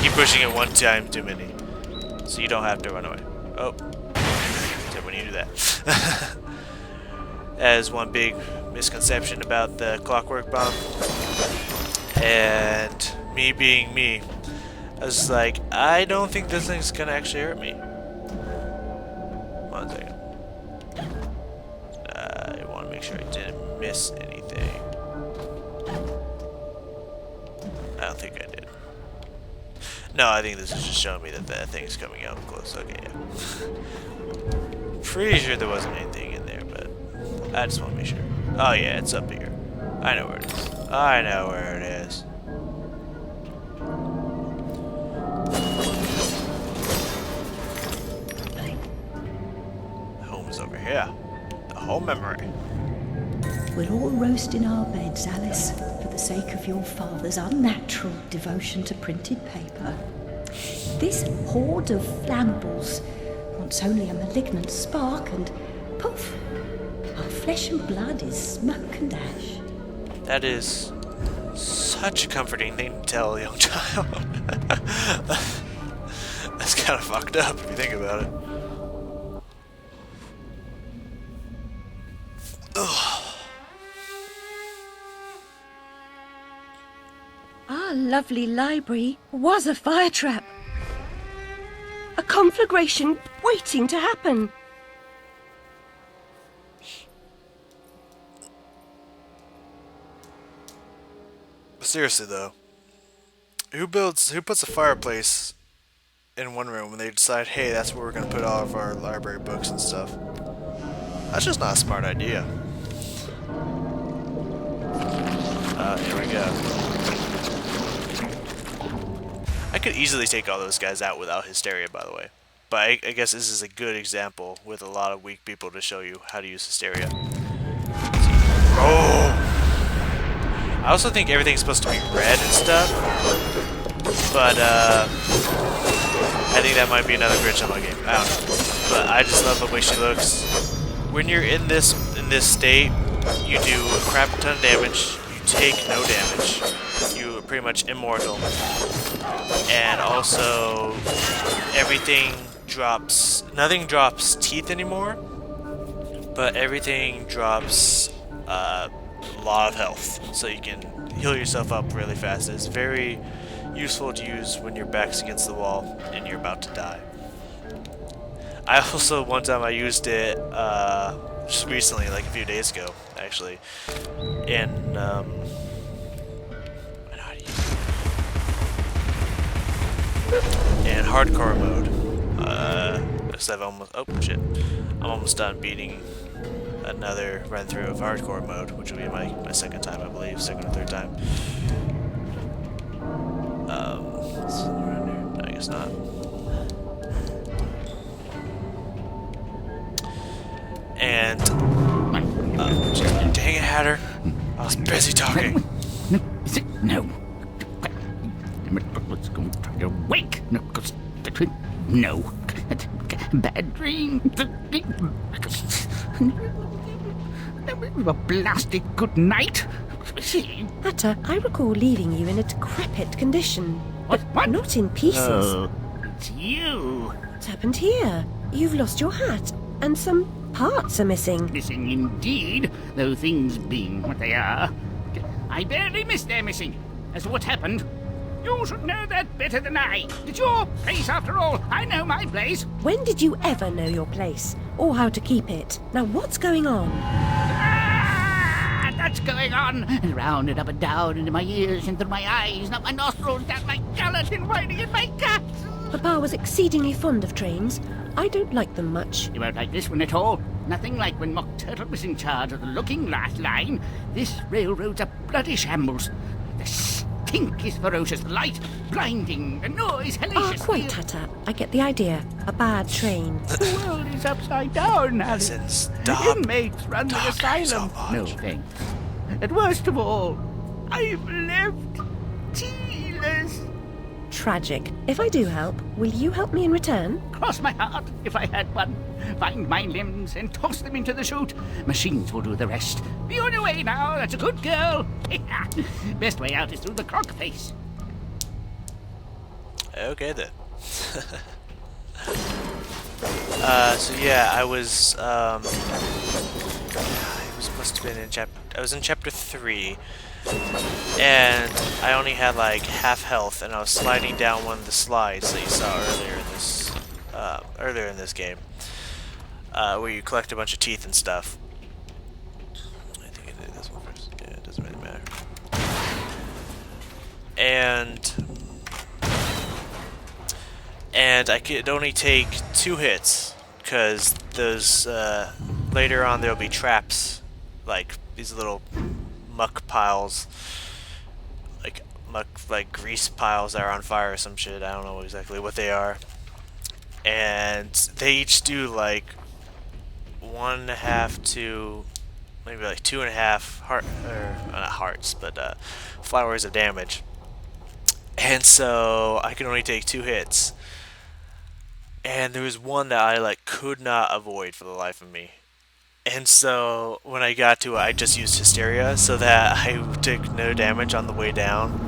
keep pushing it one time too many. So you don't have to run away. Oh. Except when you do that. That is one big misconception about the Clockwork Bomb. And me being me, I was like, I don't think this thing's gonna actually hurt me. 1 second. I want to make sure I didn't miss anything. I don't think I did. No, I think this is just showing me that that thing's coming out close. Okay, yeah. Pretty sure there wasn't anything in there, but I just want to make sure. Oh yeah, it's up here. I know where it is. I know where it is. Home is over here. The home memory. We'll all roast in our beds, Alice, for the sake of your father's unnatural devotion to printed paper. This horde of flammables wants only a malignant spark and poof, our flesh and blood is smoke and ash. That is such a comforting thing to tell a young child. That's kind of fucked up if you think about it. Ugh. Our lovely library was a fire trap. A conflagration waiting to happen. Seriously though, who puts a fireplace in one room when they decide, hey, that's where we're gonna put all of our library books and stuff? That's just not a smart idea. Here we go. I could easily take all those guys out without hysteria, by the way. But I guess this is a good example with a lot of weak people to show you how to use hysteria. Oh! I also think everything's supposed to be red and stuff. But, I think that might be another glitch on my game. I don't know. But I just love the way she looks. When you're in this state, you do a crap ton of damage. You take no damage. You are pretty much immortal. And also, everything drops... Nothing drops teeth anymore. But everything drops a lot of health. So you can heal yourself up really fast. It's very useful to use when your back's against the wall and you're about to die. I also, one time I used it just recently, like a few days ago, actually, in, I know how to use it. In hardcore mode. Because I've almost, oh shit, I'm almost done beating another run through of hardcore mode, which will be my second time, I believe, second or third time. No, I guess not. And dang it, Hatter! I was busy talking. No. Let's go try to wake. No. Bad dream. A blasted good night. Hatter, I recall leaving you in a decrepit condition. What? But not in pieces. Oh, it's you. What's happened here? You've lost your hat, and some parts are missing. Missing indeed, though things being what they are. I barely missed their missing. As to what happened, you should know that better than I. It's your place after all. I know my place. When did you ever know your place? Or how to keep it? Now what's going on? That's going on. And round and up and down into my ears and through my eyes, up my nostrils, down my gullet and riding in my guts. Papa was exceedingly fond of trains. I don't like them much. You won't like this one at all. Nothing like when Mock Turtle was in charge of the Looking Glass line. This railroad's a bloody shambles. The stink is ferocious, the light blinding, the noise hellacious. Quite, Hatter. I get the idea. A bad train. The world is upside down, Alice. Stop Inmates run the talking asylum. so much. No thanks. And worst of all, I've left tealess. Tragic. If I do help, will you help me in return? Cross my heart, if I had one. Find my limbs and toss them into the chute. Machines will do the rest. Be on your way now, that's a good girl. Best way out is through the clock face. Okay then. So yeah, I was must have been in I was in chapter 3, and I only had like half health, and I was sliding down one of the slides that you saw earlier in this game, where you collect a bunch of teeth and stuff. I think I did this one first. Yeah, it doesn't really matter. And I could only take 2 hits, because those later on there'll be traps, like these little muck piles, like grease piles that are on fire or some shit. I don't know exactly what they are, and they each do like 1.5 to maybe like 2.5 not hearts, but flowers of damage. And so I could only take 2 hits. And there was one that I like could not avoid for the life of me. And so when I got to it, I just used Hysteria so that I took no damage on the way down.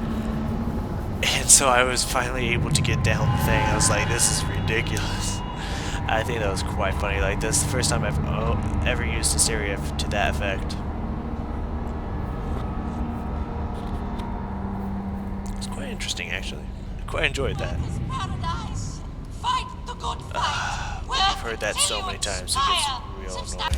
And so I was finally able to get down the thing. I was like, this is ridiculous. I think that was quite funny. Like, this is the first time I've ever used Hysteria to that effect. It's quite interesting, actually. I quite enjoyed that. I've heard that so many times, it gets real annoying.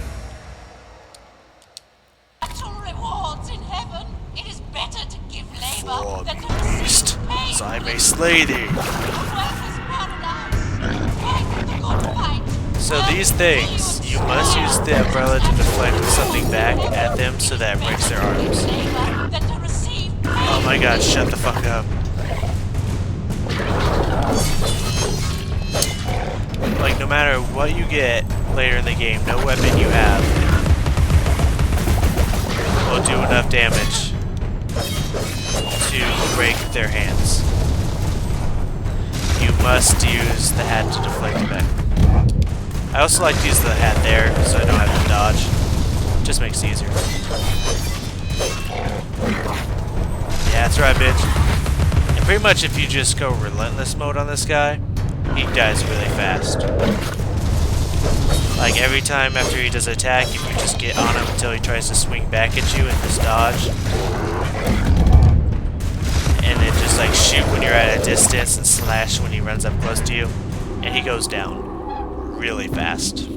Rewards in heaven. It is better to give labor For than to beast, receive pain. as I may slay thee. So these things, you must use the umbrella to deflect something back at them so that it breaks their arms. Oh my god, shut the fuck up. Like, no matter what you get later in the game, no weapon you have will do enough damage to break their hands. You must use the hat to deflect it back. I also like to use the hat there so I don't have to dodge. Just makes it easier. Yeah, that's right, bitch. And pretty much if you just go relentless mode on this guy, he dies really fast. Like every time after he does an attack, if you just get on him until he tries to swing back at you and just dodge, and then just like shoot when you're at a distance and slash when he runs up close to you, and he goes down really fast.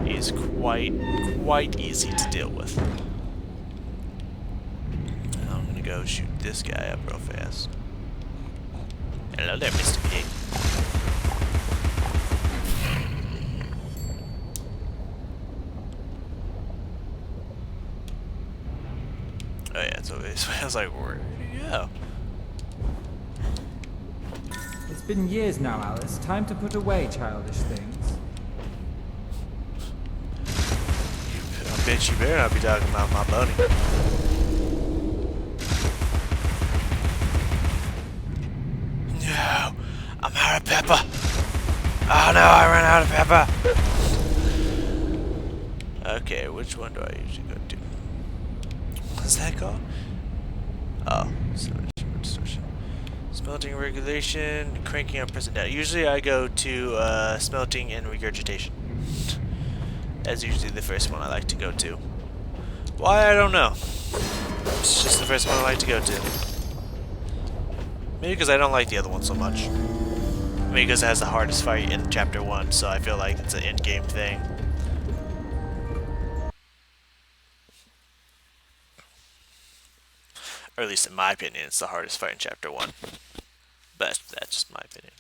He's quite easy to deal with. Now I'm gonna go shoot this guy up real fast. Hello there, Mr. Pig. Oh yeah, it's over this way. I was like, where did he go? It's been years now, Alice. Time to put away childish things. I bet you better not be talking about my bunny. No, I'm out of pepper. Oh no, I ran out of pepper. Okay, which one do I usually go to? What's that called? Oh, smelting regulation, cranking up prison data. Usually I go to smelting and regurgitation. That's usually the first one I like to go to. Why, I don't know. It's just the first one I like to go to. Maybe because I don't like the other one so much. Maybe because it has the hardest fight in chapter 1, so I feel like it's an in-game thing. Or at least in my opinion, it's the hardest fight in chapter 1. But that's just my opinion.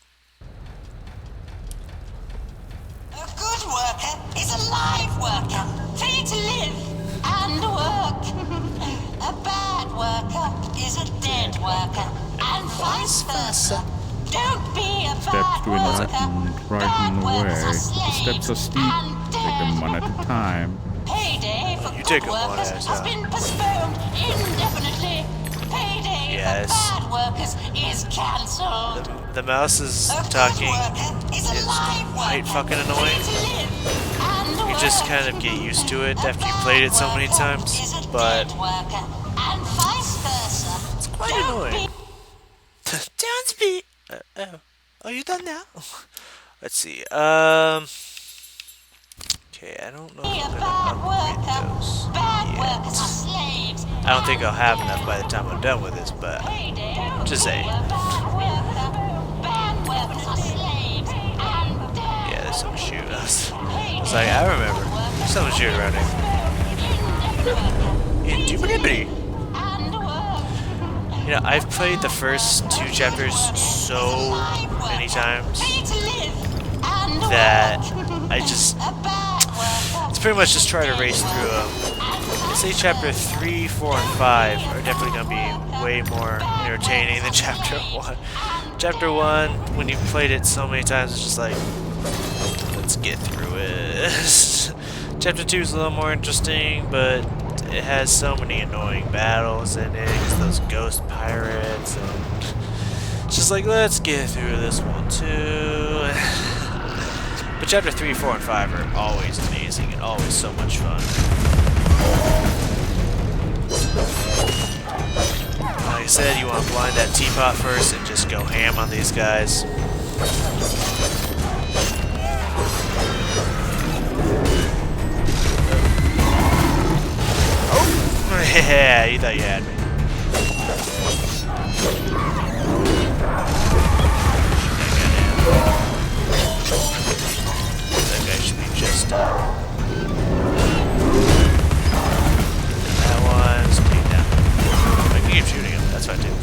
A good worker is a live worker, free to live and work. A bad worker is a dead worker, and vice versa. Don't be a Steps bad to worker. enlightenment right Bad in the workers way. are The slaves steps are steep. and Take them one at a time. Payday for You good take 'em one workers at a has time. been postponed indefinitely. Payday Yes. for bad workers is cancelled. The mouse is A good talking. worker is a It's live quite worker, fucking annoying. free to live and You just work. kind of get used to it A after you bad played it so many worker times, is a but dead worker, and vice versa. it's quite Don't annoying. be Don't speak. Oh. Oh, you done now? Let's see. Okay, I don't know Be if a I'm bad gonna upgrade worker. those Bad yet. workers are slaves. I don't think I'll have enough by the time I'm done with this, but just saying. Bad workers are slaves and dead. Yeah, there's some shoot. I was like, I remember. There's some shoot around here. Indubitably. And work. You know, I've played the first 2 chapters so many times Pay to live and that work. I just... A bad worker. It's pretty much just try to race through them. I'd say chapter 3, 4, and 5 are definitely going to be way more entertaining than chapter 1. Chapter 1, when you've played it so many times, it's just like, let's get through it. Chapter 2 is a little more interesting, but it has so many annoying battles in it. It's those ghost pirates, and it's just like, let's get through this one too. But chapter 3, 4, and 5 are always amazing and always so much fun. Like I said, you want to blind that teapot first and just go ham on these guys. Oh! Yeah, you thought you had me. That guy should be just that one's beat down. I can keep shooting him, that's fine too.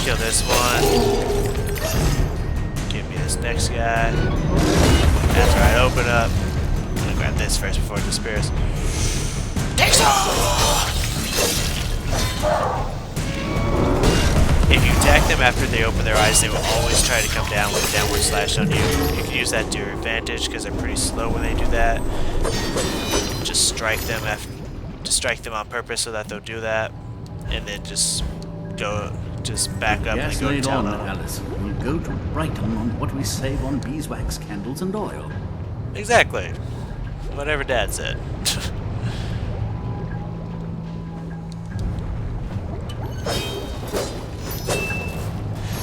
Kill this one. Give me this next guy. That's right, open up. I'm gonna grab this first before it disappears. Take some! If you attack them after they open their eyes, they will always try to come down with a downward slash on you. You can use that to your advantage because they're pretty slow when they do that. Just strike them on purpose so that they'll do that, and then just back up and Gas go to laid town on, on them. Alice. We'll go to Brighton on what we save on beeswax, candles, and oil. Exactly. Whatever Dad said.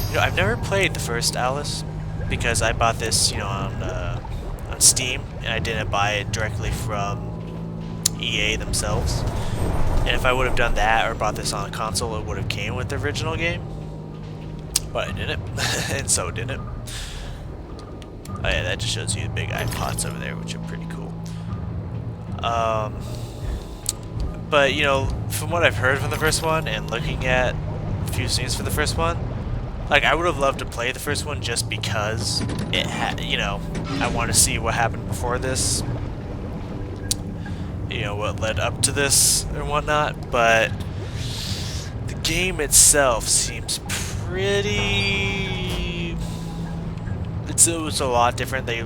You know, I've never played the first Alice because I bought this, you know, on Steam, and I didn't buy it directly from EA themselves. And if I would have done that or bought this on a console, it would have came with the original game. But I didn't, and so didn't. Oh yeah, that just shows you the big iPods over there, which are pretty cool. But you know, from what I've heard from the first one and looking at a few scenes for the first one, like I would have loved to play the first one just because it had, you know, I want to see what happened before this. You know, what led up to this or whatnot, but the game itself seems pretty... It was a lot different. They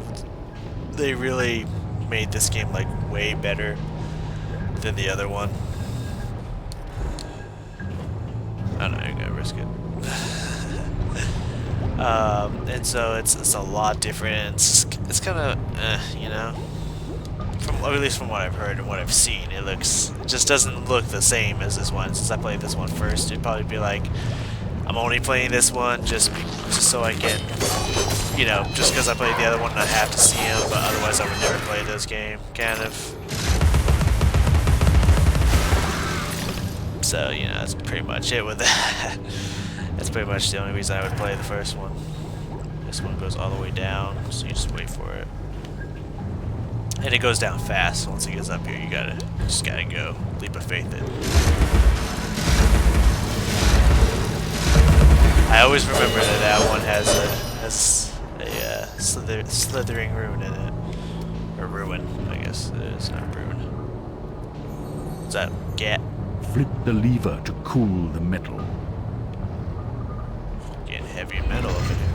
really made this game like way better than the other one. I don't know, you're gonna risk it. And so it's a lot different. It's kind of, you know, at least from what I've heard and what I've seen, it just doesn't look the same as this one. Since I played this one first, it'd probably be like, I'm only playing this one just so I can, you know, just because I played the other one and I have to see him, but otherwise I would never play this game, kind of. So, you know, that's pretty much it with that. That's pretty much the only reason I would play the first one. This one goes all the way down, so you just wait for it. And it goes down fast. Once it gets up here, you just gotta go. Leap of faith it. I always remember that one has a slithering rune in it. Or ruin, I guess it is, not rune. What's that? Gat? Flip the lever to cool the metal. Getting heavy metal up in here.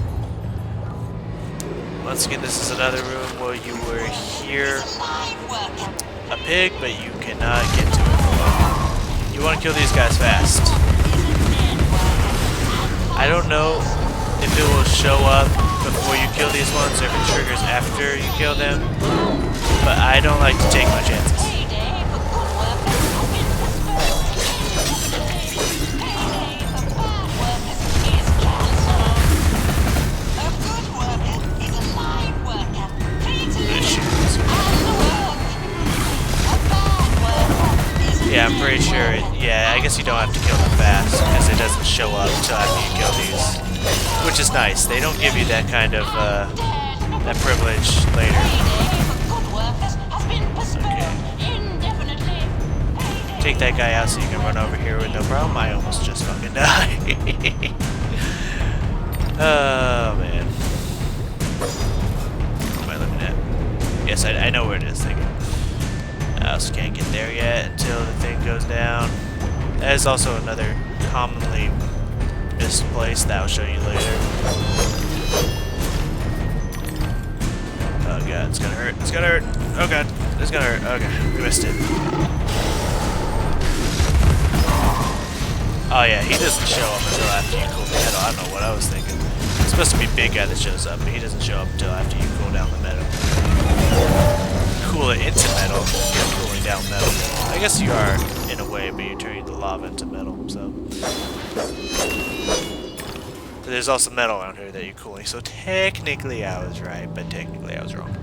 Once again, this is another room where you were here, a pig, but you cannot get to it for long. You want to kill these guys fast. I don't know if it will show up before you kill these ones or if it triggers after you kill them, but I don't like to take my chances. don't have to kill them fast, because it doesn't show up until after you kill these. Which is nice. They don't give you that kind of, that privilege later. Good workers has been postponed indefinitely. Take that guy out so you can run over here with no problem. I almost just fucking died. Oh, man. What am I looking at? Yes, I know where it is. Thank you. I also can't get there yet until the thing goes down. That is also another commonly missed place that I'll show you later. Oh god, it's gonna hurt. It's gonna hurt. Oh god, it's gonna hurt. Okay, we missed it. Oh yeah, he doesn't show up until after you cool the metal. I don't know what I was thinking. It's supposed to be big guy that shows up, but he doesn't show up until after you cool down the metal. Cool it into metal, you're cooling down metal. I guess you are, in a way, but you're turning the lava into metal, so. But there's also metal around here that you're cooling, so technically I was right, but technically I was wrong.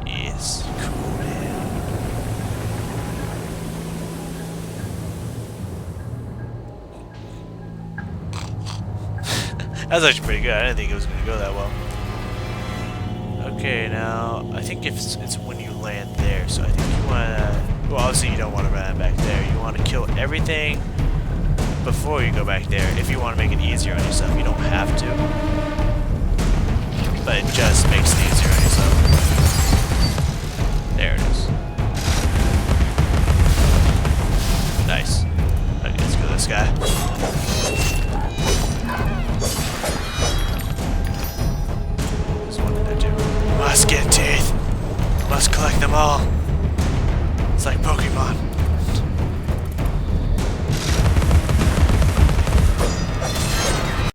Yes, cool down. That was actually pretty good. I didn't think it was going to go that well. Okay, now, I think it's when you land there, so I think you want to... Well, obviously you don't want to run back there. You want to kill everything before you go back there. If you want to make it easier on yourself, you don't have to. But it just makes it easier on yourself. There it is. Nice. Okay, let's kill this guy. Must get teeth. Must collect them all. It's like Pokemon.